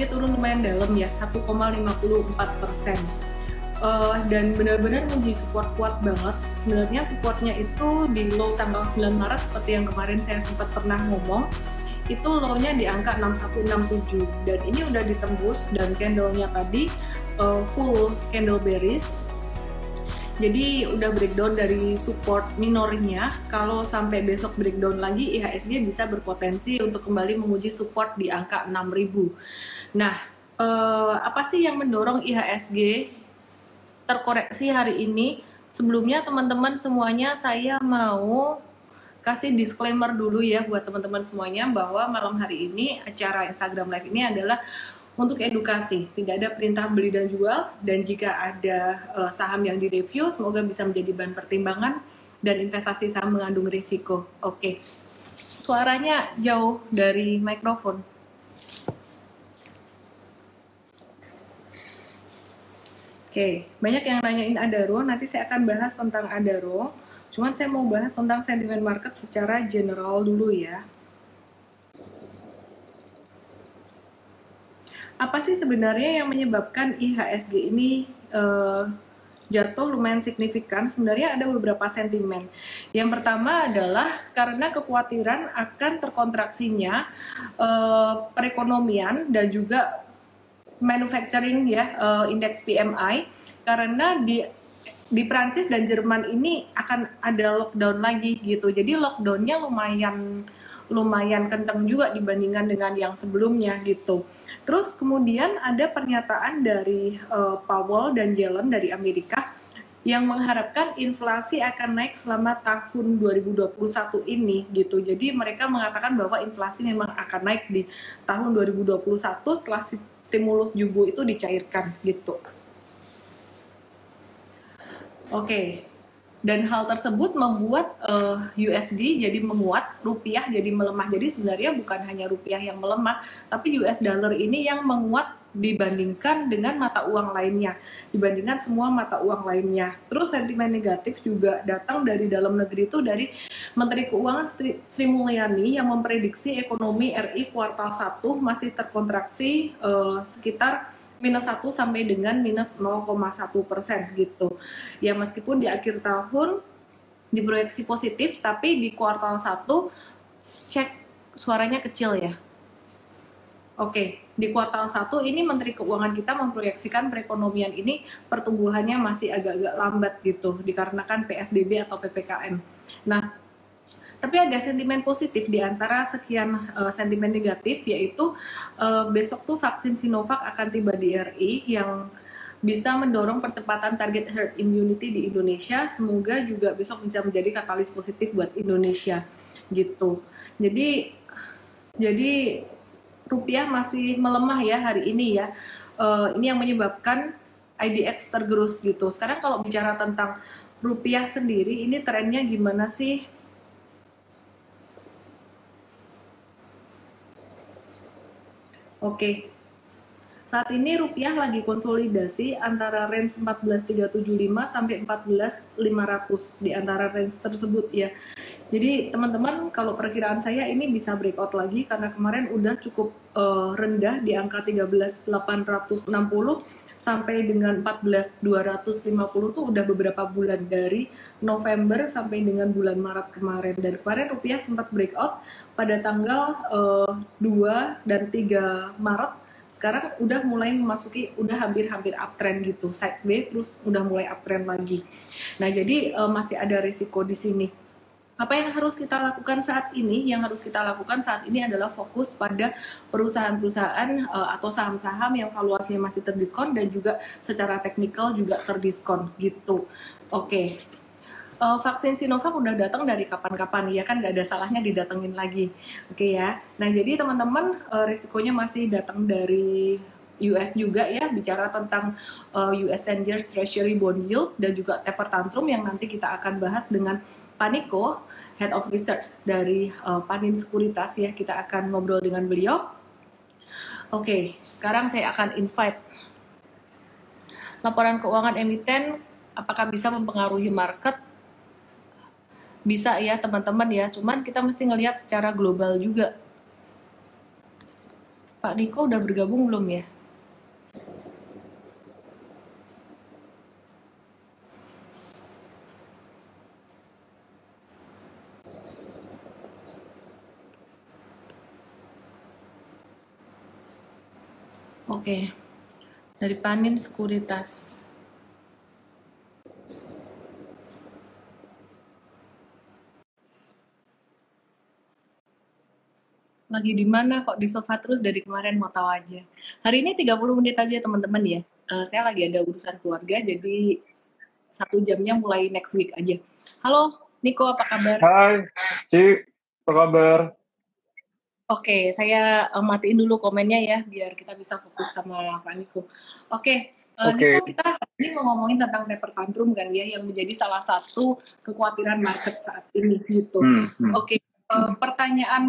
turun lumayan dalam ya, 1,54%. Dan benar-benar menjadi support kuat banget. Sebenarnya supportnya itu di low tanggal 9 Maret seperti yang kemarin saya sempat pernah ngomong, itu low-nya di angka 6167 dan ini udah ditembus dan candle-nya tadi full candle bearish. Jadi udah breakdown dari support minornya. Kalau sampai besok breakdown lagi, IHSG bisa berpotensi untuk kembali menguji support di angka 6000. Nah, apa sih yang mendorong IHSG terkoreksi hari ini? Sebelumnya teman-teman semuanya, saya mau kasih disclaimer dulu ya buat teman-teman semuanya bahwa malam hari ini acara Instagram Live ini adalah untuk edukasi, tidak ada perintah beli dan jual, dan jika ada saham yang direview, semoga bisa menjadi bahan pertimbangan, dan investasi saham mengandung risiko. Oke, suaranya jauh dari mikrofon. Oke, banyak yang nanyain Adaro, nanti saya akan bahas tentang Adaro, cuman saya mau bahas tentang sentimen market secara general dulu ya. Apa sih sebenarnya yang menyebabkan IHSG ini jatuh lumayan signifikan? Sebenarnya ada beberapa sentimen. Yang pertama adalah karena kekhawatiran akan terkontraksinya perekonomian dan juga manufacturing ya, indeks PMI, karena di Prancis dan Jerman ini akan ada lockdown lagi gitu. Jadi lockdownnya lumayan kencang juga dibandingkan dengan yang sebelumnya gitu. Terus kemudian ada pernyataan dari Powell dan Yellen dari Amerika yang mengharapkan inflasi akan naik selama tahun 2021 ini gitu. Jadi mereka mengatakan bahwa inflasi memang akan naik di tahun 2021 setelah stimulus jubu itu dicairkan gitu. Oke. Dan hal tersebut membuat USD jadi menguat, rupiah jadi melemah. Jadi sebenarnya bukan hanya rupiah yang melemah, tapi US dollar ini yang menguat dibandingkan dengan mata uang lainnya, dibandingkan semua mata uang lainnya. Terus sentimen negatif juga datang dari dalam negeri, itu dari Menteri Keuangan Sri Mulyani yang memprediksi ekonomi RI kuartal 1 masih terkontraksi sekitar -1 sampai dengan -0,1% gitu. Ya meskipun di akhir tahun diproyeksi positif, tapi di kuartal 1 cek suaranya kecil ya. Oke, di kuartal 1 ini Menteri Keuangan kita memproyeksikan perekonomian ini pertumbuhannya masih agak-agak lambat gitu, dikarenakan PSBB atau PPKM. Nah, tapi ada sentimen positif di antara sekian sentimen negatif, yaitu besok tuh vaksin Sinovac akan tiba di RI yang bisa mendorong percepatan target herd immunity di Indonesia. Semoga juga besok bisa menjadi katalis positif buat Indonesia gitu. Jadi rupiah masih melemah ya hari ini ya. Ini yang menyebabkan IDX tergerus gitu. Sekarang kalau bicara tentang rupiah sendiri, ini trennya gimana sih? Oke, saat ini rupiah lagi konsolidasi antara range 14.375 sampai 14.500 di antara range tersebut ya. Jadi teman-teman, kalau perkiraan saya ini bisa breakout lagi karena kemarin udah cukup rendah di angka 13.860 sampai dengan 14.250 tuh udah beberapa bulan dari November sampai dengan bulan Maret kemarin. Dan kemarin rupiah sempat breakout pada tanggal 2 dan 3 Maret. Sekarang udah mulai memasuki, udah hampir-hampir uptrend gitu, sideways terus udah mulai uptrend lagi. Nah, jadi masih ada risiko di sini. Apa yang harus kita lakukan saat ini? Yang harus kita lakukan saat ini adalah fokus pada perusahaan-perusahaan atau saham-saham yang valuasinya masih terdiskon dan juga secara teknikal juga terdiskon gitu. Oke. Vaksin Sinovac udah datang dari kapan-kapan ya kan, nggak ada salahnya didatengin lagi. Oke ya. Nah, jadi teman-teman risikonya masih datang dari US juga ya, bicara tentang US 10 years Treasury bond yield dan juga taper tantrum yang nanti kita akan bahas dengan Paniko, Head of Research dari Panin Sekuritas ya, kita akan ngobrol dengan beliau. Oke, sekarang saya akan invite laporan keuangan emiten, apakah bisa mempengaruhi market? Bisa ya teman-teman ya, cuman kita mesti ngelihat secara global juga. Kak Niko udah bergabung belum ya? Oke, dari Panin Sekuritas. Lagi di mana kok di sofa terus dari kemarin mau tahu aja. Hari ini 30 menit aja teman-teman ya. Saya lagi ada urusan keluarga jadi 1 jamnya mulai next week aja. Halo Niko, apa kabar? Hai, Ci, apa kabar? Oke, saya matiin dulu komennya ya biar kita bisa fokus sama Pak Niko. Oke, Oke, Niko, kita hari ini mau ngomongin tentang taper tantrum kan ya, yang menjadi salah satu kekhawatiran market saat ini gitu. hmm, hmm. Oke, pertanyaan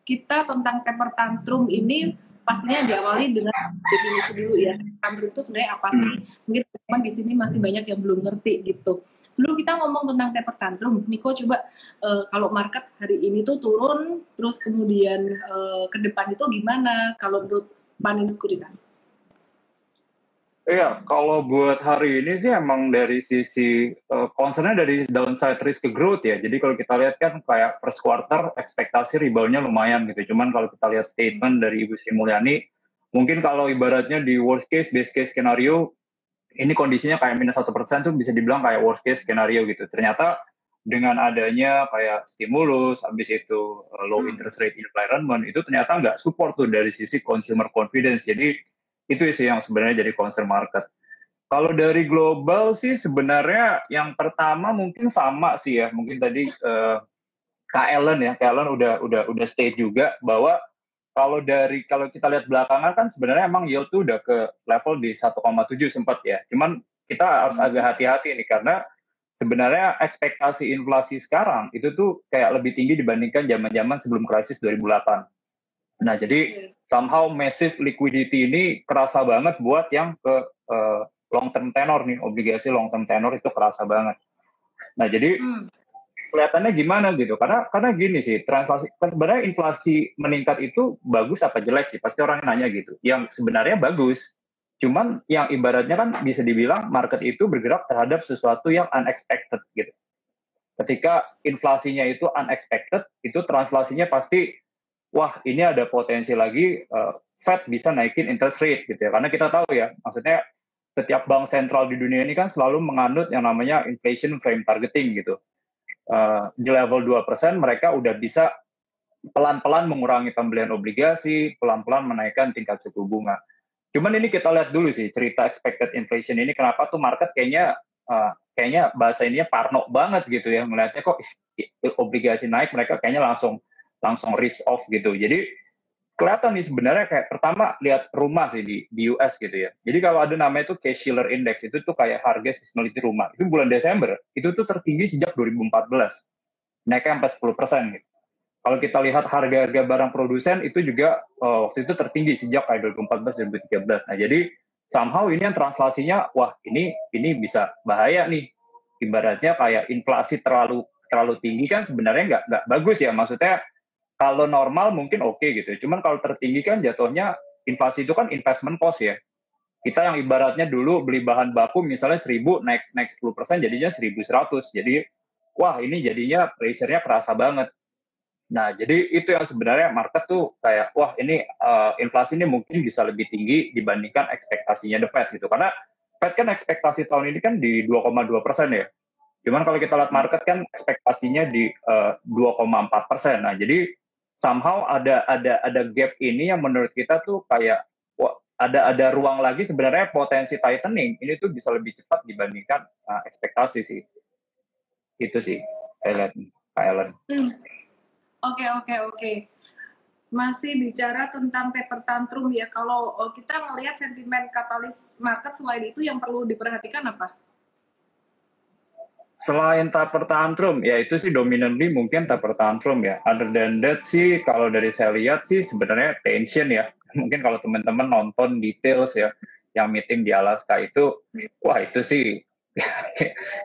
kita tentang taper tantrum ini pastinya diawali dengan definisi dulu ya. Tantrum itu sebenarnya apa sih? Mungkin teman di sini masih banyak yang belum ngerti gitu. Sebelum kita ngomong tentang taper tantrum, Niko coba kalau market hari ini tuh turun, terus kemudian ke depan itu gimana kalau menurut Panin Sekuritas? Iya, kalau buat hari ini sih emang dari sisi concernnya dari downside risk ke growth ya. Jadi kalau kita lihat kan kayak first quarter ekspektasi reboundnya lumayan gitu. Cuman kalau kita lihat statement dari Ibu Sri Mulyani, mungkin kalau ibaratnya di worst case, best case skenario, ini kondisinya kayak -1% tuh bisa dibilang kayak worst case skenario gitu. Ternyata dengan adanya kayak stimulus, habis itu low interest rate environment, itu ternyata nggak support tuh dari sisi consumer confidence. Jadi itu sih yang sebenarnya jadi concern market. Kalau dari global sih sebenarnya yang pertama mungkin sama sih ya. Mungkin tadi Kak Ellen ya, Kak Ellen udah state juga bahwa kalau kita lihat belakangan kan sebenarnya emang yield tuh udah ke level di 1,7 sempat ya. Cuman kita harus agak hati-hati nih karena sebenarnya ekspektasi inflasi sekarang itu tuh kayak lebih tinggi dibandingkan zaman-zaman sebelum krisis 2008. Nah, jadi somehow massive liquidity ini kerasa banget buat yang ke long term tenor nih, obligasi long term tenor itu kerasa banget. Nah, jadi kelihatannya gimana gitu? Karena gini sih, translasi kan sebenarnya inflasi meningkat itu bagus apa jelek sih? Pasti orang nanya gitu. Yang sebenarnya bagus. Cuman yang ibaratnya kan bisa dibilang market itu bergerak terhadap sesuatu yang unexpected gitu. Ketika inflasinya itu unexpected, itu translasinya pasti wah ini ada potensi lagi Fed bisa naikin interest rate gitu ya. Karena kita tahu ya, maksudnya setiap bank sentral di dunia ini kan selalu menganut yang namanya inflation frame targeting gitu. Di level 2% mereka udah bisa pelan-pelan mengurangi pembelian obligasi, pelan-pelan menaikkan tingkat suku bunga. Cuman ini kita lihat dulu sih cerita expected inflation ini kenapa tuh market kayaknya bahasa ininya parno banget gitu ya, melihatnya kok obligasi naik mereka kayaknya langsung risk off gitu. Jadi kelihatan nih sebenarnya kayak pertama lihat rumah sih di US gitu ya. Jadi kalau ada namanya tuh Case-Shiller Index itu tuh kayak harga seasonality rumah. Itu bulan Desember itu tuh tertinggi sejak 2014. Naiknya sampai 10% gitu. Kalau kita lihat harga-harga barang produsen itu juga waktu itu tertinggi sejak kayak 2014 2013. Nah, jadi somehow ini yang translasinya wah ini bisa bahaya nih. Ibaratnya kayak inflasi terlalu tinggi kan sebenarnya nggak bagus ya. Maksudnya kalau normal mungkin oke gitu. Cuman kalau tertinggi kan jatuhnya inflasi itu kan investment cost ya. Kita yang ibaratnya dulu beli bahan baku misalnya 1.000 naik 10% jadinya 1.100. Jadi wah ini jadinya pressure-nya kerasa banget. Nah, jadi itu yang sebenarnya market tuh kayak wah ini inflasi ini mungkin bisa lebih tinggi dibandingkan ekspektasinya The Fed gitu. Karena Fed kan ekspektasi tahun ini kan di 2,2% ya. Cuman kalau kita lihat market kan ekspektasinya di 2,4%. Nah, jadi somehow ada gap ini yang menurut kita tuh kayak wah, ada ruang lagi sebenarnya potensi tightening ini tuh bisa lebih cepat dibandingkan ekspektasi sih. Itu sih saya lihat Pak Ellen. Oke. Masih bicara tentang taper tantrum ya. Kalau kita melihat sentimen katalis market selain itu yang perlu diperhatikan apa? Selain taper tantrum, ya itu sih dominantly mungkin taper tantrum ya. Other than that sih, kalau dari saya lihat sih sebenarnya tension ya. Mungkin kalau teman-teman nonton details ya, yang meeting di Alaska itu, wah itu sih,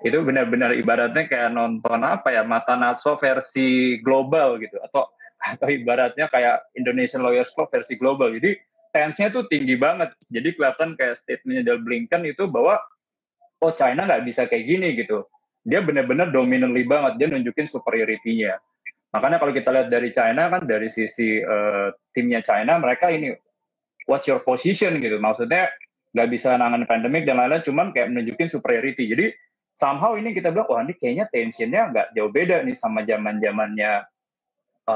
itu benar-benar ibaratnya kayak nonton apa ya, Mata Natso versi global gitu. Atau atau ibaratnya kayak Indonesian Lawyers Club versi global. Jadi tensinya tuh tinggi banget. Jadi kelihatan kayak statementnya dari Blinken itu bahwa oh China nggak bisa kayak gini gitu. Dia benar-benar dominantly banget, dia nunjukin superiority-nya. Makanya kalau kita lihat dari China kan dari sisi timnya China, mereka ini what's your position gitu. Maksudnya nggak bisa nanganin pandemik dan lain-lain, cuman kayak menunjukin superiority. Jadi somehow ini kita bilang, wah ini kayaknya tensionnya nggak jauh beda nih sama zaman-zamannya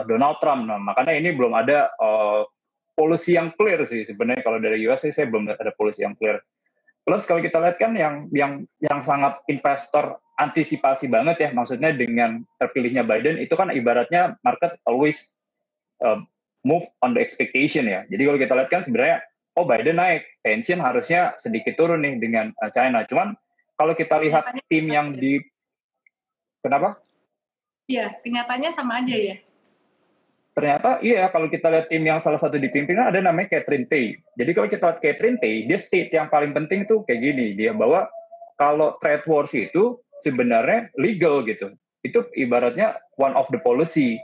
Donald Trump. Nah, makanya ini belum ada policy yang clear sih sebenarnya. Kalau dari US sih saya belum ada policy yang clear. Plus kalau kita lihat kan yang sangat investor antisipasi banget ya, maksudnya dengan terpilihnya Biden itu kan ibaratnya market always move on the expectation ya. Jadi kalau kita lihat kan sebenarnya oh Biden naik, tension harusnya sedikit turun nih dengan China. Cuman kalau kita lihat tim yang di kenapa? Iya, kenyataannya sama aja ya. Ternyata iya kalau kita lihat tim yang salah satu dipimpin ada namanya Catherine Tay. Jadi kalau kita lihat Catherine Tay, dia state yang paling penting tuh kayak gini, dia bahwa kalau trade wars itu sebenarnya legal gitu. Itu ibaratnya one of the policy.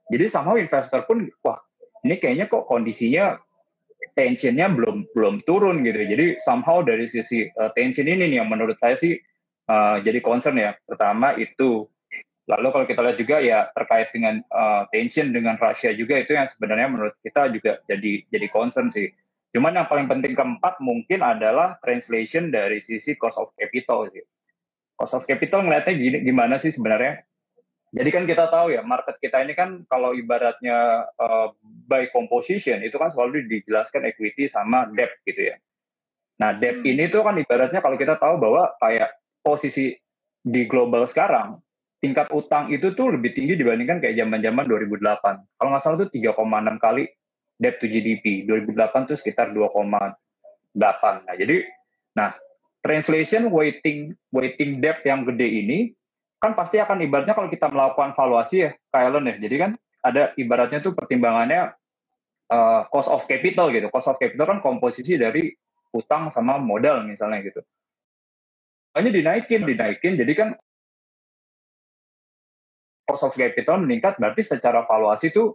Jadi somehow investor pun wah ini kayaknya kok kondisinya tensionnya belum turun gitu. Jadi somehow dari sisi tension ini nih yang menurut saya sih jadi concern ya. Pertama itu. Lalu kalau kita lihat juga ya terkait dengan tension dengan Rusia juga itu yang sebenarnya menurut kita juga jadi concern sih. Cuman yang paling penting keempat mungkin adalah translation dari sisi cost of capital sih. Cost of capital ngeliatnya gimana sih sebenarnya? Jadi kan kita tahu ya market kita ini kan kalau ibaratnya by composition itu kan selalu dijelaskan equity sama debt gitu ya. Nah debt ini tuh kan ibaratnya kalau kita tahu bahwa kayak posisi di global sekarang tingkat utang itu tuh lebih tinggi dibandingkan kayak zaman-zaman 2008. Kalau nggak salah tuh 3,6 kali debt to GDP. 2008 tuh sekitar 2,8. Nah, translation weighting debt yang gede ini kan pasti akan ibaratnya kalau kita melakukan valuasi ya, Kailen ya. Jadi kan ada ibaratnya tuh pertimbangannya cost of capital gitu. Cost of capital kan komposisi dari utang sama modal misalnya gitu. Hanya dinaikin. Jadi kan cost of capital meningkat, berarti secara valuasi itu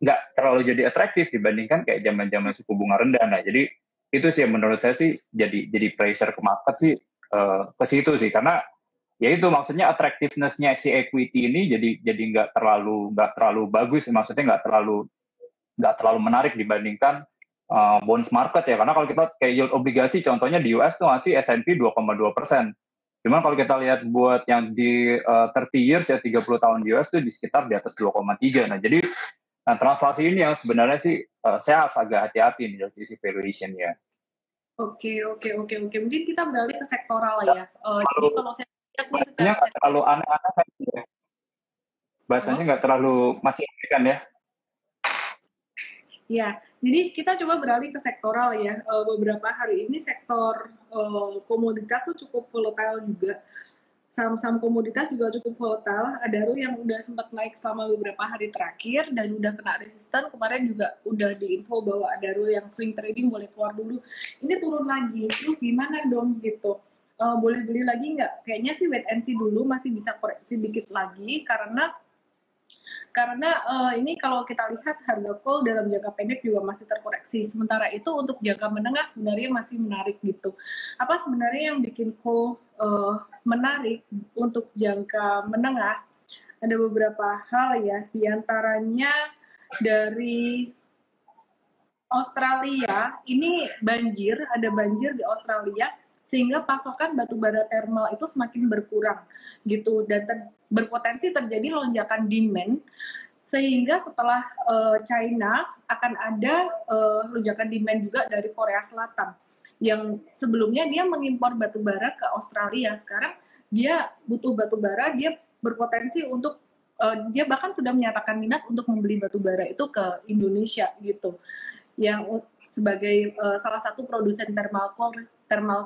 nggak terlalu jadi atraktif dibandingkan kayak zaman-zaman suku bunga rendah. Nah, jadi itu sih yang menurut saya sih jadi pressure ke market sih ke situ sih, karena ya itu maksudnya attractiveness-nya si equity ini jadi nggak terlalu bagus, maksudnya nggak terlalu menarik dibandingkan bonds market ya, karena kalau kita kayak yield obligasi contohnya di US tuh masih S&P 2,2%. Cuman kalau kita lihat buat yang di 30 years ya 30 tahun di US itu di sekitar di atas 2,3. Nah, jadi translasi ini yang sebenarnya sih saya harus agak hati-hati nih dari sisi valuation ya. Oke. Mungkin kita beralih ke sektoral ya. Jadi kalau saya lihat nih secara nggak terlalu aneh-aneh ya. Bahasanya nggak terlalu masih kan ya. Ya, jadi kita coba beralih ke sektoral ya. Beberapa hari ini sektor komoditas tuh cukup volatile juga. Saham-saham komoditas juga cukup volatile. Adaro yang udah sempat naik selama beberapa hari terakhir dan udah kena resisten. Kemarin juga udah diinfo bahwa Adaro yang swing trading boleh keluar dulu. Ini turun lagi. Terus gimana dong gitu? Boleh beli lagi nggak? Kayaknya sih wait and see dulu, masih bisa koreksi dikit lagi karena ini kalau kita lihat harga coal dalam jangka pendek juga masih terkoreksi. Sementara itu untuk jangka menengah sebenarnya masih menarik gitu. Apa sebenarnya yang bikin coal menarik untuk jangka menengah? Ada beberapa hal ya, diantaranya dari Australia, ini ada banjir di Australia, sehingga pasokan batu bara thermal itu semakin berkurang gitu, dan berpotensi terjadi lonjakan demand, sehingga setelah China akan ada lonjakan demand juga dari Korea Selatan, yang sebelumnya dia mengimpor batu bara ke Australia, sekarang dia butuh batu bara, dia berpotensi untuk dia bahkan sudah menyatakan minat untuk membeli batu bara itu ke Indonesia gitu, yang sebagai salah satu produsen thermal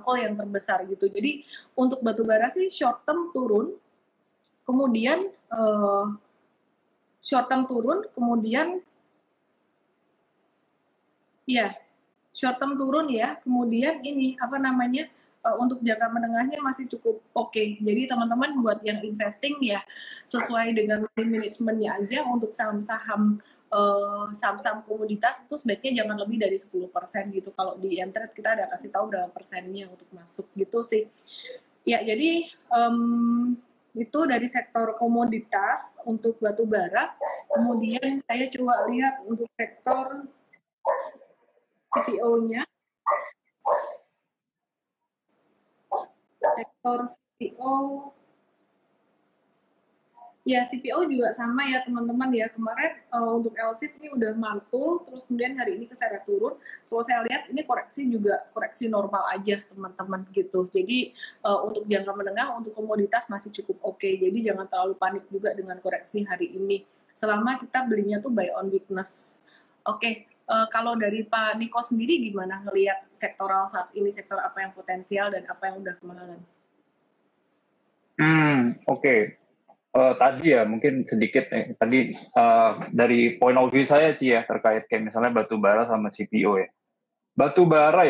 coal yang terbesar gitu. Jadi untuk batu bara sih short term turun, kemudian ya short term turun ya, kemudian ini apa namanya untuk jangka menengahnya masih cukup oke. Jadi teman-teman buat yang investing ya sesuai dengan money managementnya aja. Untuk saham-saham saham-saham komoditas itu sebaiknya jangan lebih dari 10% gitu. Kalau di M-Trade kita ada kasih tahu berapa persennya untuk masuk gitu sih. Ya, jadi itu dari sektor komoditas untuk batu bara. Kemudian saya coba lihat untuk sektor CPO-nya. Sektor CPO, ya CPO juga sama ya teman-teman ya. Kemarin untuk LSIT ini udah mantul, terus kemudian hari ini keseret turun. Kalau saya lihat ini koreksi juga koreksi normal aja teman-teman gitu. Jadi untuk jangka menengah untuk komoditas masih cukup oke. Jadi jangan terlalu panik juga dengan koreksi hari ini. Selama kita belinya tuh buy on weakness. Oke. Kalau dari Pak Niko sendiri gimana ngelihat sektoral saat ini, sektor apa yang potensial dan apa yang udah kemahalan? Oke. Tadi ya mungkin sedikit tadi dari point of view saya sih ya terkait kayak misalnya batu bara sama CPO ya. Batu bara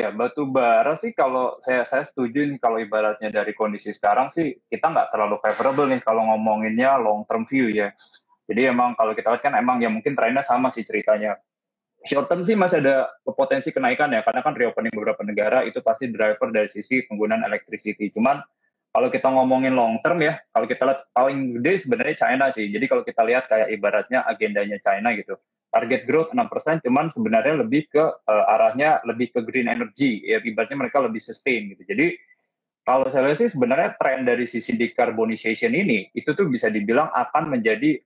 sih kalau saya setuju nih kalau ibaratnya dari kondisi sekarang sih kita nggak terlalu favorable nih kalau ngomonginnya long term view ya. Jadi emang kalau kita lihat kan emang ya mungkin trennya sama sih ceritanya. Short term sih masih ada potensi kenaikan ya karena kan reopening beberapa negara itu pasti driver dari sisi penggunaan electricity. Cuman kalau kita ngomongin long term ya, kalau kita lihat paling gede sebenarnya China sih. Jadi kalau kita lihat kayak ibaratnya agendanya China gitu. Target growth 6%, cuman sebenarnya lebih ke arahnya lebih ke green energy. Ya ibaratnya mereka lebih sustain gitu. Jadi kalau saya lihat sih sebenarnya tren dari sisi decarbonization ini itu tuh bisa dibilang akan menjadi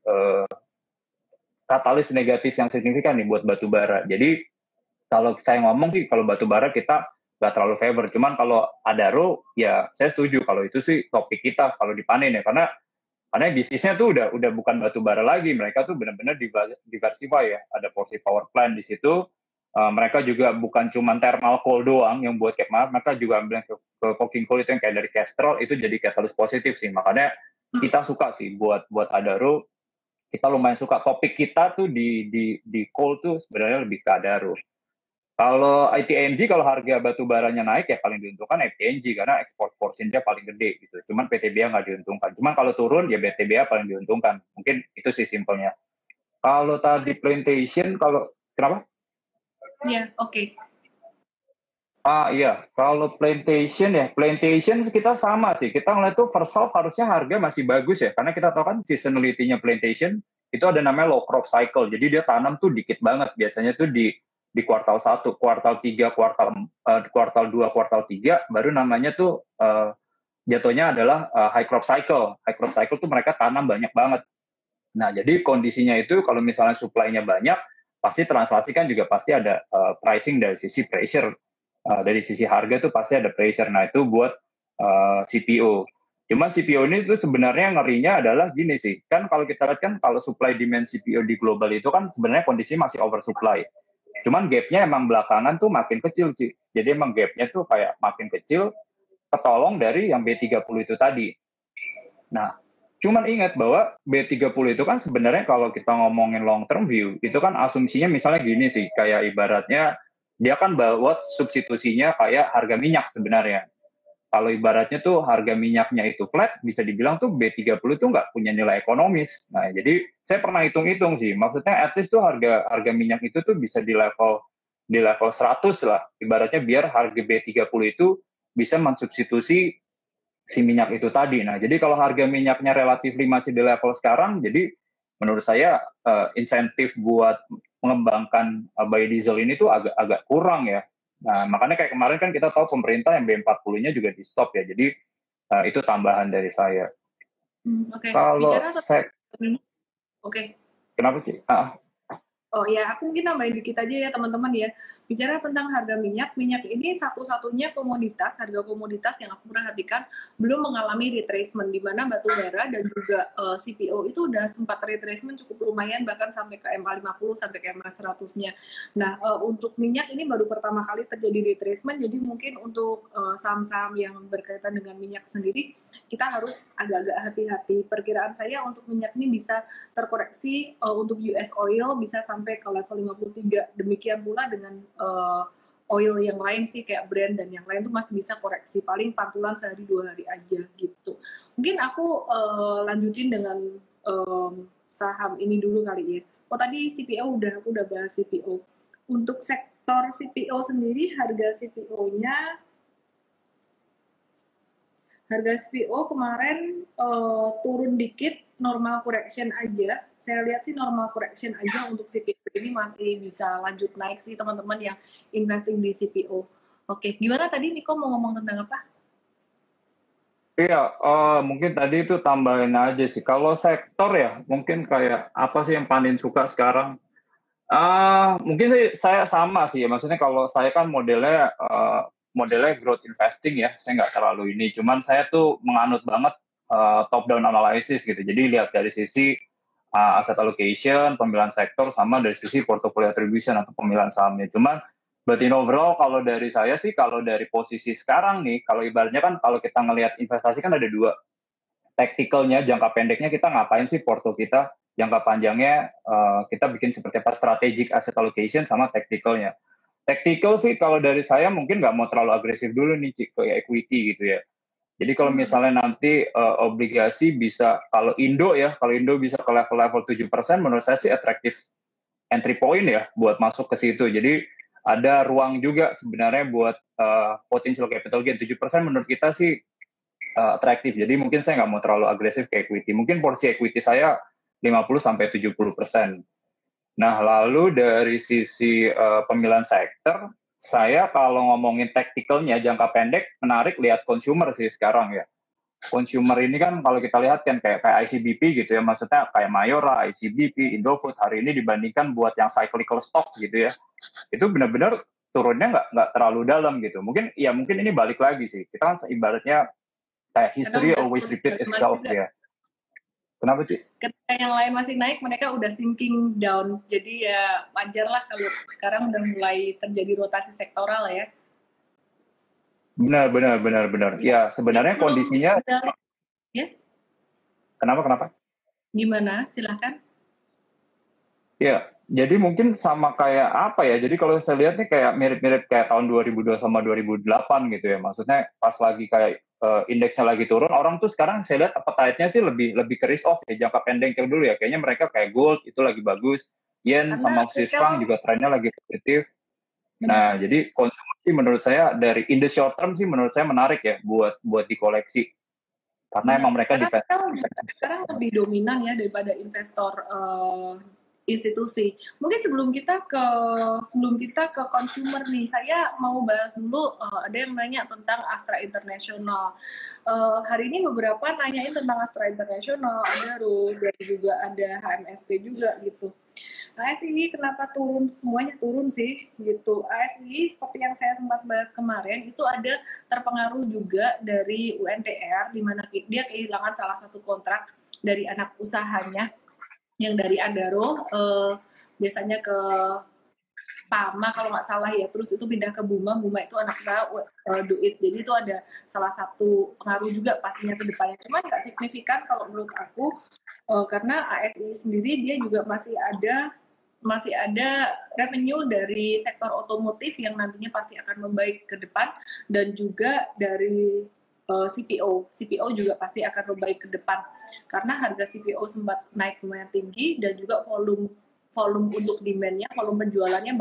katalis negatif yang signifikan nih buat batu bara. Jadi kalau saya ngomong sih kalau batu bara kita nggak terlalu favor. Cuman kalau adaro ya saya setuju kalau itu sih topik kita kalau dipanen ya karena bisnisnya tuh udah bukan batu bara lagi. Mereka tuh benar-benar diversify ya. Ada porsi power plant di situ. Mereka juga bukan cuma thermal coal doang yang buat kayak mereka juga ambil ke coking coal itu yang kayak dari Castrol itu jadi katalis positif sih. Makanya kita suka sih buat adaro. Kita lumayan suka topik kita tuh di coal tuh sebenarnya lebih ke adaro. Kalau ITNG kalau harga batu baranya naik ya paling diuntungkan ITNG karena ekspor porsinya paling gede gitu. Cuman PTBA nggak diuntungkan. Cuman kalau turun ya PTBA paling diuntungkan. Mungkin itu sih simpelnya. Kalau tadi plantation kalau kenapa? Ya, oke. Iya, kalau plantation kita sama sih. Kita ngeliat tuh first half harusnya harga masih bagus ya, karena kita tahu kan seasonality-nya plantation itu ada namanya low crop cycle. Jadi dia tanam tuh dikit banget. Biasanya tuh di kuartal 1, kuartal 3, kuartal 2, kuartal 3 baru namanya tuh jatuhnya adalah high crop cycle. High crop cycle tuh mereka tanam banyak banget. Nah, jadi kondisinya itu kalau misalnya supply-nya banyak, pasti translasi kan juga pasti ada pricing dari sisi pressure. Dari sisi harga tuh pasti ada pressure. Nah, itu buat CPO. Cuman CPO ini tuh sebenarnya ngerinya adalah gini sih. Kan kalau kita lihat kan kalau supply demand CPO di global itu kan sebenarnya kondisi masih oversupply. Cuman gap-nya emang belakangan tuh makin kecil, Ci. Jadi emang gap-nya tuh kayak makin kecil, ketolong dari yang B30 itu tadi. Nah, cuman ingat bahwa B30 itu kan sebenarnya kalau kita ngomongin long term view, itu kan asumsinya misalnya gini sih, kayak ibaratnya dia kan bawa substitusinya kayak harga minyak sebenarnya. Kalau ibaratnya tuh harga minyaknya itu flat, bisa dibilang tuh B30 tuh nggak punya nilai ekonomis. Nah, jadi saya pernah hitung-hitung sih, maksudnya at least tuh harga minyak itu tuh bisa di level 100 lah. Ibaratnya biar harga B30 itu bisa mensubstitusi si minyak itu tadi. Nah, jadi kalau harga minyaknya relatif masih di level sekarang, jadi menurut saya insentif buat mengembangkan biodiesel ini tuh agak kurang ya. Nah, makanya kayak kemarin kan kita tahu pemerintah yang B40-nya juga di stop ya. Jadi itu tambahan dari saya. Oke. Kalau Bicara saya, tentang oke. kenapa sih? Oh ya, aku mungkin nambahin dikit aja ya teman-teman ya. Bicara tentang harga minyak, minyak ini satu-satunya komoditas, harga komoditas yang aku perhatikan belum mengalami retracement, di mana batu bara dan juga CPO itu udah sempat retracement cukup lumayan, bahkan sampai ke MA50 sampai ke MA100-nya. Nah, untuk minyak ini baru pertama kali terjadi retracement, jadi mungkin untuk saham-saham yang berkaitan dengan minyak sendiri, kita harus agak-agak hati-hati. Perkiraan saya untuk minyak ini bisa terkoreksi untuk US oil bisa sampai ke level 53. Demikian pula dengan oil yang lain sih kayak brand dan yang lain tuh masih bisa koreksi paling pantulan sehari 2 hari aja gitu. Mungkin aku lanjutin dengan saham ini dulu kali ya. Oh tadi CPO aku udah bahas CPO. Untuk sektor CPO sendiri harga CPO kemarin turun dikit, normal correction aja. Saya lihat sih normal correction aja untuk CPO ini masih bisa lanjut naik sih teman-teman yang investing di CPO. Oke, gimana tadi Niko mau ngomong tentang apa? Iya, mungkin tadi itu tambahin aja sih. Kalau sektor ya, mungkin kayak apa sih yang paling suka sekarang? Mungkin sih saya sama sih. Maksudnya kalau saya kan modelnya growth investing ya. Saya nggak terlalu ini. Cuman saya tuh menganut banget top down analysis gitu. Jadi lihat dari sisi asset allocation, pemilihan sektor, sama dari sisi portfolio attribution atau pemilihan sahamnya. Cuman but in overall kalau dari saya sih, kalau dari posisi sekarang nih, kalau ibaratnya kan kalau kita ngelihat investasi kan ada dua, tacticalnya, jangka pendeknya kita ngapain sih porto kita, jangka panjangnya kita bikin seperti apa, strategic asset allocation sama tacticalnya. Tactical sih kalau dari saya mungkin nggak mau terlalu agresif dulu nih Cik, ke equity gitu ya. Jadi kalau misalnya nanti obligasi bisa, kalau Indo bisa ke level-level 7%, menurut saya sih atraktif entry point ya buat masuk ke situ. Jadi ada ruang juga sebenarnya buat potential capital gain. 7% menurut kita sih atraktif. Jadi mungkin saya nggak mau terlalu agresif ke equity. Mungkin porsi equity saya 50-70%. Nah, lalu dari sisi pemilihan sektor, saya kalau ngomongin tacticalnya jangka pendek, menarik lihat consumer sih sekarang ya. Consumer ini kan kalau kita lihat kan kayak ICBP gitu ya, maksudnya kayak Mayora, ICBP, Indofood hari ini dibandingkan buat yang cyclical stock gitu ya, itu benar-benar turunnya nggak terlalu dalam gitu. Mungkin ini balik lagi sih. Kita kan ibaratnya kayak Karena history udah always repeat itself juga. ya. Kenapa sih? Ketika yang lain masih naik, mereka udah sinking down. Jadi ya wajar lah kalau sekarang udah mulai terjadi rotasi sektoral ya. Benar. Ya, Ya ini sebenarnya belum kondisinya ya. kenapa? Gimana? Silahkan. Ya, jadi mungkin sama kayak apa ya? Jadi kalau saya lihat nih kayak mirip-mirip kayak tahun 2002 sama 2008 gitu ya. Maksudnya pas lagi kayak indeksnya lagi turun, orang tuh sekarang saya lihat appetite-nya sih lebih lebih ke risk off ya, jangka pendek dulu ya. Kayaknya mereka kayak gold itu lagi bagus, yen Karena sama Swiss franc retail juga trennya lagi positif. benar. Nah, jadi konsumsi menurut saya dari in the short term sih menurut saya menarik ya buat dikoleksi karena Benar, emang mereka karena kita defensif. sekarang lebih dominan ya daripada investor institusi. Mungkin sebelum kita ke consumer nih, saya mau bahas dulu ada yang nanya tentang Astra International. Hari ini beberapa nanyain tentang Astra International, ada RO dan juga ada HMSP juga gitu. ASI kenapa turun, semuanya turun sih gitu. ASI seperti yang saya sempat bahas kemarin itu ada terpengaruh juga dari UNTR di mana dia kehilangan salah satu kontrak dari anak usahanya yang dari Adaro biasanya ke Pama kalau nggak salah ya, terus itu pindah ke Buma itu anak usaha Duit, jadi itu ada salah satu pengaruh juga pastinya ke depannya, cuman nggak signifikan kalau menurut aku karena ASI sendiri dia juga masih ada revenue dari sektor otomotif yang nantinya pasti akan membaik ke depan, dan juga dari CPO juga pasti akan membaik ke depan karena harga CPO sempat naik lumayan tinggi dan juga volume untuk demand-nya, volume penjualannya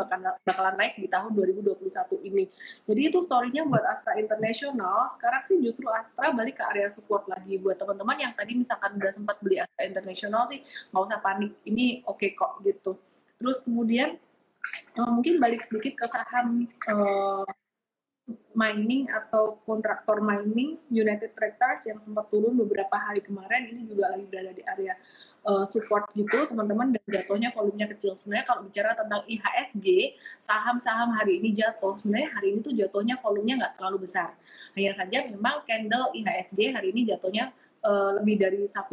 bakalan naik di tahun 2021 ini. Jadi itu story-nya buat Astra International. Sekarang sih justru Astra balik ke area support lagi. Buat teman-teman yang tadi misalkan udah sempat beli Astra International sih, nggak usah panik. Ini oke kok gitu. Terus kemudian mungkin balik sedikit ke saham mining atau kontraktor mining United Tractors yang sempat turun beberapa hari kemarin, ini juga lagi berada di area support gitu teman-teman, dan jatuhnya volumenya kecil. Sebenarnya kalau bicara tentang IHSG, saham-saham hari ini jatuh, sebenarnya hari ini tuh jatuhnya volumenya nggak terlalu besar, hanya saja memang candle IHSG hari ini jatuhnya lebih dari 1%,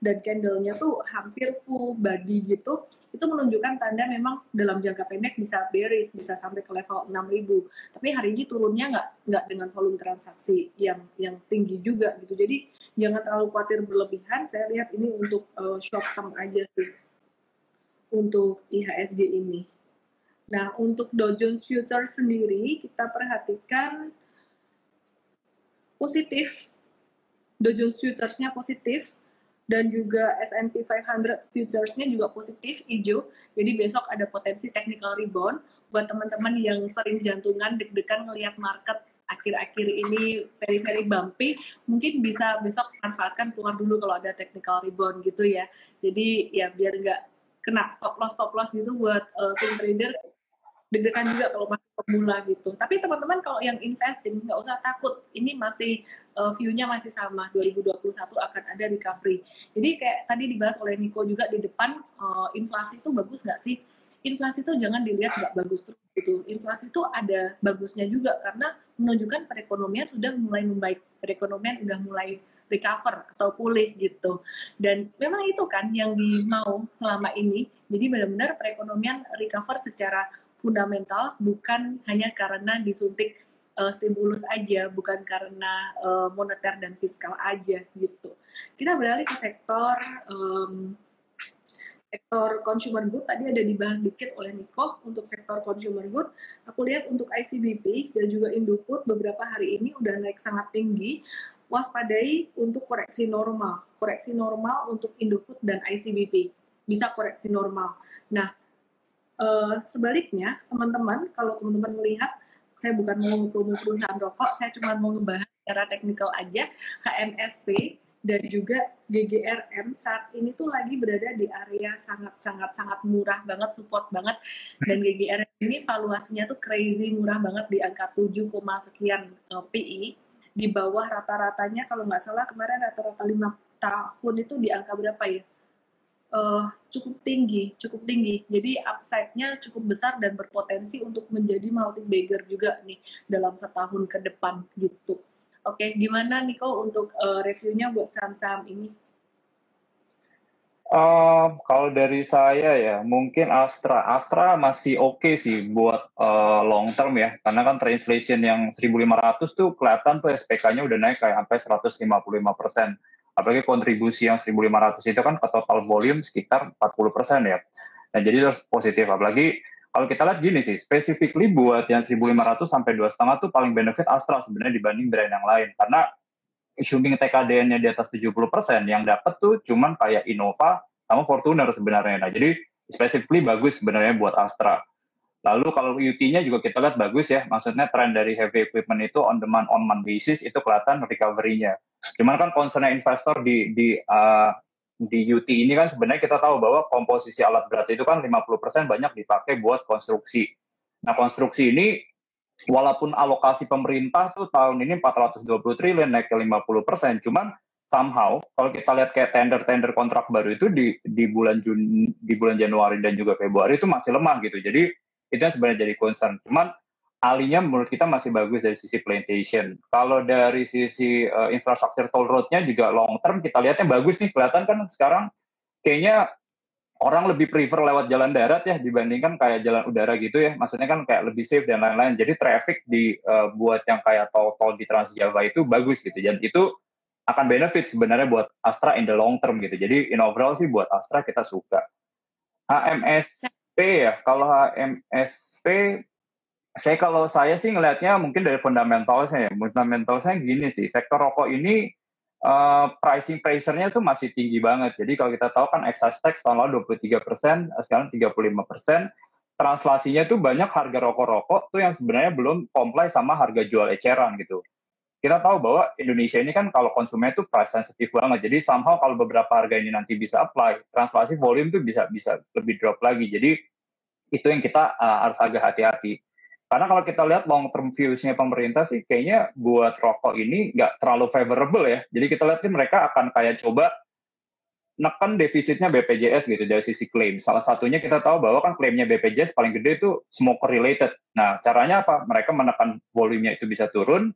dan candlenya tuh hampir full body gitu. Itu menunjukkan tanda memang dalam jangka pendek bisa bearish, bisa sampai ke level 6.000. Tapi hari ini turunnya nggak dengan volume transaksi yang tinggi juga gitu. Jadi jangan terlalu khawatir berlebihan. Saya lihat ini untuk short term aja sih untuk IHSG ini. Nah, untuk Dow Jones Futures sendiri kita perhatikan positif. Dow Jones Futures-nya positif dan juga S&P 500 Futures-nya juga positif, hijau. Jadi besok ada potensi technical rebound buat teman-teman yang sering jantungan deg-degan ngelihat market akhir-akhir ini very very bumpy, mungkin bisa besok manfaatkan keluar dulu kalau ada technical rebound gitu ya. Jadi ya biar nggak kena stop loss gitu buat swing trader, deg-degan juga kalau masih pemula gitu. Tapi teman-teman kalau yang investing nggak usah takut, ini masih view-nya masih sama, 2021 akan ada recovery. Jadi kayak tadi dibahas oleh Nico juga di depan, inflasi itu bagus nggak sih? Inflasi itu jangan dilihat nggak bagus terus gitu. Inflasi itu ada bagusnya juga karena menunjukkan perekonomian sudah mulai membaik, perekonomian sudah mulai recover atau pulih gitu. Dan memang itu kan yang dimau selama ini. Jadi benar-benar perekonomian recover secara fundamental, bukan hanya karena disuntik stimulus aja, bukan karena moneter dan fiskal aja gitu. Kita beralih ke sektor consumer good. Tadi ada dibahas dikit oleh Niko untuk sektor consumer good. Aku lihat untuk ICBP dan juga Indofood beberapa hari ini udah naik sangat tinggi. Waspadai untuk koreksi normal untuk Indofood dan ICBP, bisa koreksi normal. Nah, sebaliknya, teman-teman, kalau teman-teman melihat, saya bukan mau promo perusahaan rokok, saya cuma mau ngebahas secara teknikal aja, HMSP dan juga GGRM saat ini tuh lagi berada di area sangat murah banget, support banget, dan GGRM ini valuasinya tuh crazy murah banget di angka 7, sekian PI, di bawah rata-ratanya, kalau nggak salah kemarin rata-rata 5 tahun itu di angka berapa ya? Cukup tinggi. Jadi upside-nya cukup besar dan berpotensi untuk menjadi multi bagger juga nih dalam setahun ke depan gitu. Oke, gimana Niko untuk reviewnya buat saham-saham ini? Kalau dari saya ya, mungkin Astra masih oke sih buat long term ya, karena kan translation yang 1.500 tuh kelihatan tuh SPK-nya udah naik kayak sampai 155%. Apalagi kontribusi yang 1.500 itu kan ke total volume sekitar 40% ya. Nah jadi terus positif, apalagi kalau kita lihat gini sih, specifically buat yang 1.500 sampai 2,5 tuh paling benefit Astra sebenarnya dibanding brand yang lain, karena assuming TKDN-nya di atas 70%, yang dapat tuh cuman kayak Innova sama Fortuner sebenarnya. Nah, jadi specifically bagus sebenarnya buat Astra. Lalu kalau UT-nya juga kita lihat bagus ya, maksudnya tren dari heavy equipment itu on demand on month basis itu kelihatan recovery-nya. Cuman kan concern investor di UT ini kan sebenarnya kita tahu bahwa komposisi alat berat itu kan 50% banyak dipakai buat konstruksi. Nah, konstruksi ini walaupun alokasi pemerintah tuh tahun ini 420 triliun naik ke 50%, cuman somehow kalau kita lihat kayak tender kontrak baru itu di bulan Januari dan juga Februari itu masih lemah gitu. Jadi itu yang sebenarnya jadi concern. Cuman alinya menurut kita masih bagus dari sisi plantation. Kalau dari sisi infrastruktur toll road-nya juga long term kita lihatnya bagus nih, kelihatan kan sekarang kayaknya orang lebih prefer lewat jalan darat ya dibandingkan kayak jalan udara gitu ya. Maksudnya kan kayak lebih safe dan lain-lain. Jadi traffic buat yang kayak tol di Trans Java itu bagus gitu. Dan itu akan benefit sebenarnya buat Astra in the long term gitu. Jadi in overall sih buat Astra kita suka. HMSP ya, kalau HMSP kalau saya sih ngelihatnya mungkin dari fundamentalnya ya. Fundamentalnya gini sih, sektor rokok ini pricing pressure-nya tuh masih tinggi banget. Jadi kalau kita tahu kan excise tax tahun lalu 23%, sekarang 35%. Translasinya tuh banyak harga rokok-rokok tuh yang sebenarnya belum comply sama harga jual eceran gitu. Kita tahu bahwa Indonesia ini kan kalau konsumen tuh price sensitive banget. Jadi somehow kalau beberapa harga ini nanti bisa apply, translasi volume tuh bisa lebih drop lagi. Jadi itu yang kita harus agak hati-hati. Karena kalau kita lihat long term views-nya pemerintah sih kayaknya buat rokok ini nggak terlalu favorable ya. Jadi kita lihat sih mereka akan kayak coba neken defisitnya BPJS gitu dari sisi klaim. Salah satunya kita tahu bahwa kan klaimnya BPJS paling gede itu smoker related. Nah, caranya apa? Mereka menekan volumenya itu bisa turun.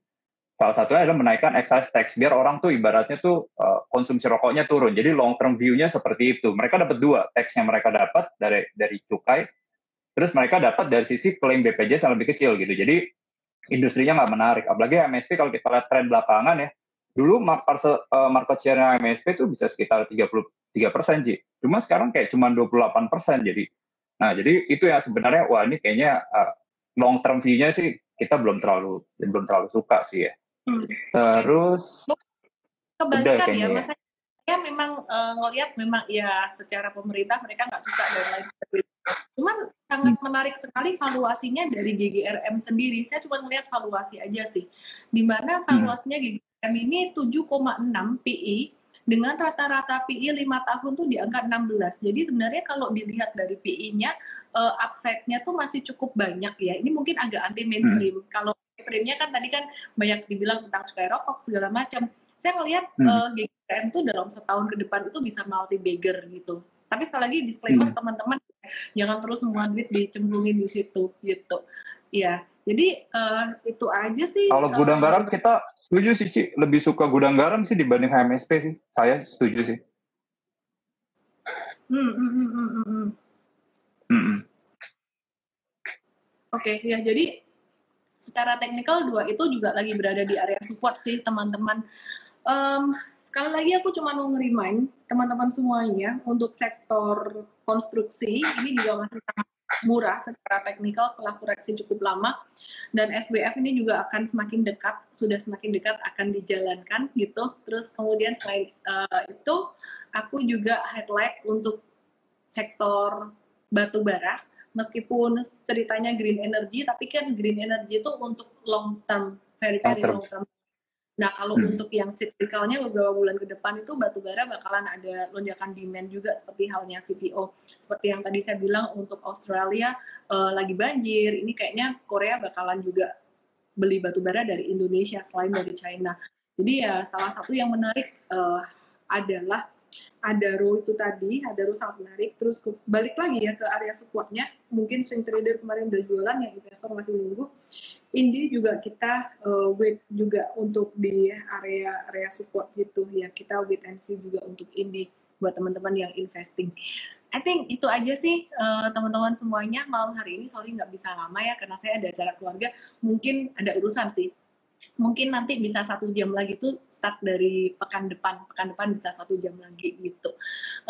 Salah satunya adalah menaikkan excise tax biar orang tuh ibaratnya tuh konsumsi rokoknya turun. Jadi long term view-nya seperti itu. Mereka dapat dua, tax yang mereka dapat dari cukai. Terus mereka dapat dari sisi klaim BPJS yang lebih kecil gitu. Jadi industrinya nggak menarik. Apalagi MSP kalau kita lihat tren belakangan ya, dulu market share MSP itu bisa sekitar 33%, Ji. Cuma sekarang kayak cuma 28%. Jadi Nah, jadi itu ya sebenarnya, wah ini kayaknya long term view-nya sih kita belum terlalu suka sih ya. Oke. Terus udah Kebalikan ya, kayaknya ya. Mas. Saya memang ngelihat memang ya secara pemerintah mereka nggak suka dan lain sebagainya. Cuman sangat menarik sekali valuasinya dari GGRM sendiri. Saya cuma melihat valuasi aja sih. Di mana valuasinya GGRM ini 7,6 PI dengan rata-rata PI 5 tahun tuh di angka 16. Jadi sebenarnya kalau dilihat dari PI-nya upside-nya tuh masih cukup banyak ya. Ini mungkin agak anti mainstream. Kalau mainstreamnya kan tadi kan banyak dibilang tentang cukai rokok segala macam. Saya melihat GGRM tuh dalam setahun ke depan itu bisa multi bagger gitu. Tapi sekali lagi disclaimer teman-teman, jangan terus semua duit dicemplungin di situ gitu. Ya, jadi itu aja sih. Kalau gudang garam kita setuju sih, Ci. Lebih suka gudang garam sih dibanding HMSP sih. Saya setuju sih. Oke, ya jadi secara teknikal dua itu juga lagi berada di area support sih teman-teman. Sekali lagi aku cuma mau nge-remind teman-teman semuanya untuk sektor konstruksi ini juga masih sangat murah secara teknikal setelah koreksi cukup lama, dan SWF ini juga akan semakin dekat, sudah semakin dekat akan dijalankan gitu. Terus kemudian selain itu aku juga highlight untuk sektor batu bara, meskipun ceritanya green energy, tapi kan green energy itu untuk long term, very long term. Nah, kalau untuk yang cyclicalnya beberapa bulan ke depan itu batu bara bakalan ada lonjakan demand juga seperti halnya CPO. Seperti yang tadi saya bilang untuk Australia lagi banjir, ini kayaknya Korea bakalan juga beli batu bara dari Indonesia selain dari China. Jadi ya salah satu yang menarik adalah Adaro itu tadi, Adaro sangat menarik. Terus balik lagi ya ke area supportnya, mungkin swing trader kemarin udah jualan, yang investor masih menunggu. Indi juga kita wait juga untuk di area support gitu ya, kita wait and see juga untuk Indi buat teman-teman yang investing. I think itu aja sih teman-teman semuanya malam hari ini. Sorry nggak bisa lama ya karena saya ada acara keluarga, mungkin ada urusan sih. Mungkin nanti bisa 1 jam lagi tuh start dari pekan depan bisa 1 jam lagi gitu.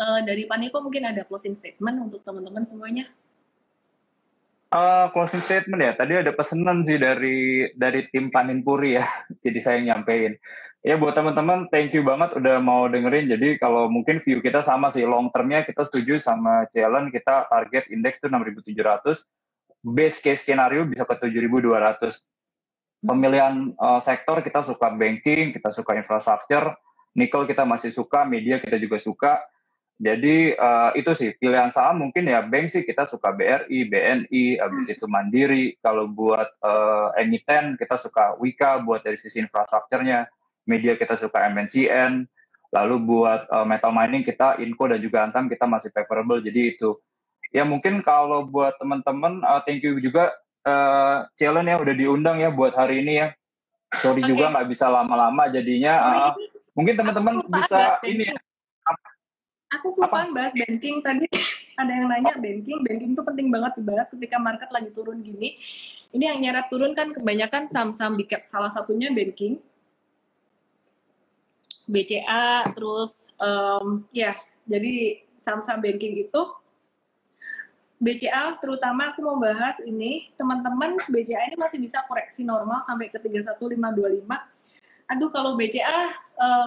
Dari Paniko mungkin ada closing statement untuk teman-teman semuanya. Closing statement ya, tadi ada pesanan sih dari tim Paninpuri ya, jadi saya nyampein. Ya buat teman-teman, thank you banget udah mau dengerin. Jadi kalau mungkin view kita sama sih, long termnya kita setuju sama Cellen, kita target indeks tuh 6.700, base case skenario bisa ke 7.200. Pemilihan sektor kita suka banking, kita suka infrastruktur, nikel kita masih suka, media kita juga suka. Jadi itu sih pilihan saham mungkin ya bank sih kita suka BRI, BNI, habis itu Mandiri. Kalau buat emiten kita suka Wika buat dari sisi infrastrukturnya. Media kita suka MNCN. Lalu buat metal mining kita Inco dan juga Antam kita masih favorable. Jadi itu. Ya mungkin kalau buat teman-teman thank you juga Cellen ya udah diundang ya buat hari ini ya. Sorry juga nggak bisa lama-lama jadinya. Mungkin teman-teman bisa ini ya. Aku kelupaan bahas banking tadi. Ada yang nanya banking itu penting banget dibahas ketika market lagi turun gini. Ini yang nyeret turun kan kebanyakan saham-saham big cap, salah satunya banking, BCA, terus ya jadi saham-saham banking itu BCA terutama aku mau bahas ini, teman-teman, BCA ini masih bisa koreksi normal sampai ke 31525. Aduh kalau BCA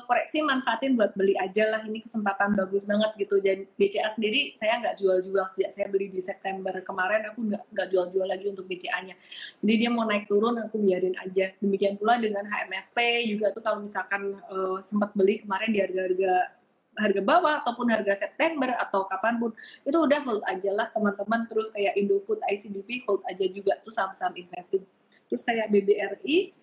koreksi manfaatin buat beli aja lah, ini kesempatan bagus banget gitu. Dan BCA sendiri saya nggak jual-jual sejak saya beli di September kemarin, aku nggak jual-jual lagi untuk BCA-nya. Jadi dia mau naik turun aku biarin aja. Demikian pula dengan HMSP juga tuh kalau misalkan sempat beli kemarin di harga bawah ataupun harga September atau kapanpun itu udah hold aja lah teman-teman. Terus kayak Indofood, ICBP hold aja juga tuh saham-saham investing. Terus kayak BBRI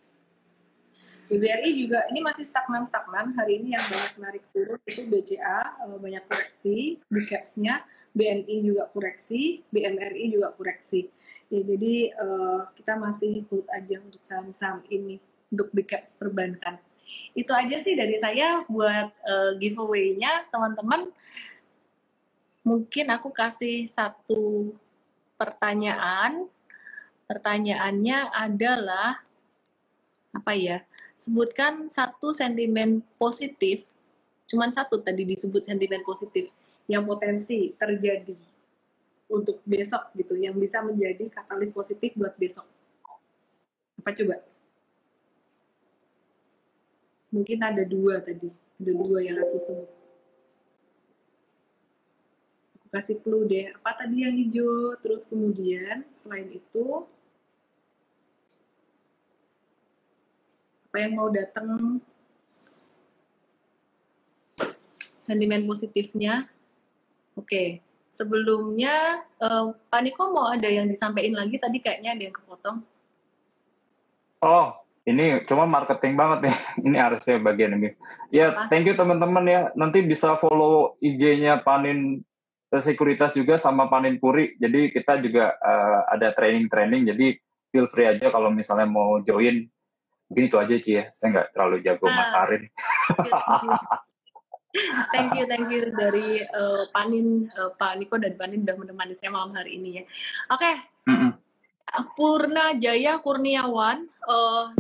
juga ini masih stagnan hari ini. Yang banyak narik turun itu BCA banyak koreksi, big caps-nya, BNI juga koreksi, BMRI juga koreksi ya. Jadi kita masih hold aja untuk saham-saham ini untuk big caps perbankan. Itu aja sih dari saya buat giveaway-nya teman-teman. Mungkin aku kasih satu pertanyaan. Pertanyaannya adalah apa ya? Sebutkan satu sentimen positif, cuman satu tadi disebut sentimen positif yang potensi terjadi untuk besok gitu, yang bisa menjadi katalis positif buat besok? Apa coba? Mungkin ada 2 tadi, ada 2 yang aku sebut. Aku kasih clue deh, apa tadi yang hijau, terus kemudian selain itu apa yang mau datang, sentimen positifnya. Oke, sebelumnya Pak Niko mau ada yang disampaikan lagi, tadi kayaknya ada yang kepotong. Oh, ini cuma marketing banget nih. Ini harusnya bagian ini. Ya, Apa? thank you teman-teman ya. Nanti bisa follow IG-nya Panin Sekuritas juga sama Panin Puri. Jadi kita juga ada training-training. Jadi feel free aja kalau misalnya mau join. Mungkin itu aja Ci ya. Saya nggak terlalu jago masarin. Thank you dari Panin, Pak Niko dan Panin udah menemani saya malam hari ini ya. Oke. Purna Jaya Kurniawan,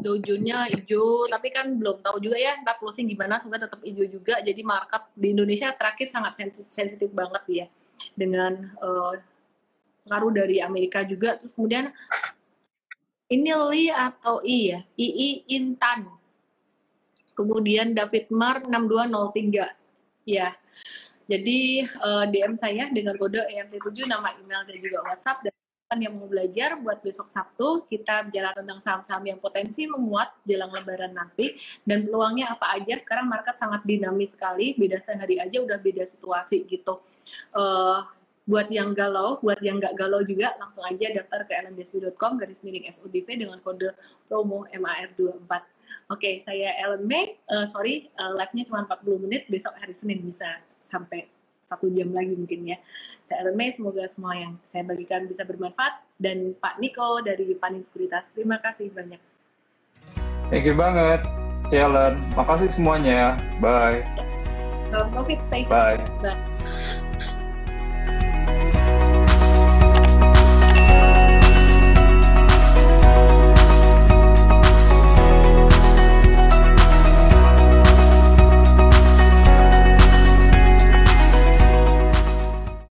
dojonya hijau, tapi kan belum tahu juga ya ntar closing gimana, semoga tetap hijau juga. Jadi market di Indonesia terakhir sangat sensitif banget ya, dengan pengaruh dari Amerika juga. Terus kemudian ini Li atau I ya, II Intan. Kemudian David Mar 6203 ya. Jadi DM saya dengan kode EMT7, nama email dan juga WhatsApp, dan yang mau belajar buat besok Sabtu kita bicara tentang saham-saham yang potensi memuat jelang lebaran nanti, dan peluangnya apa aja. Sekarang market sangat dinamis sekali, beda sehari aja udah beda situasi gitu. Buat yang galau, buat yang nggak galau juga, langsung aja daftar ke ellendesby.com/SODV dengan kode promo MAR24. Oke, saya Ellen May. Live-nya cuma 40 menit, besok hari Senin bisa sampai 1 jam lagi mungkin ya. Saya Ellen May, semoga semua yang saya bagikan bisa bermanfaat. Dan Pak Niko dari Panin Sekuritas, terima kasih banyak. Thank you banget, Ellen. Makasih semuanya. Bye. Salam profit, stay. Bye. Bye.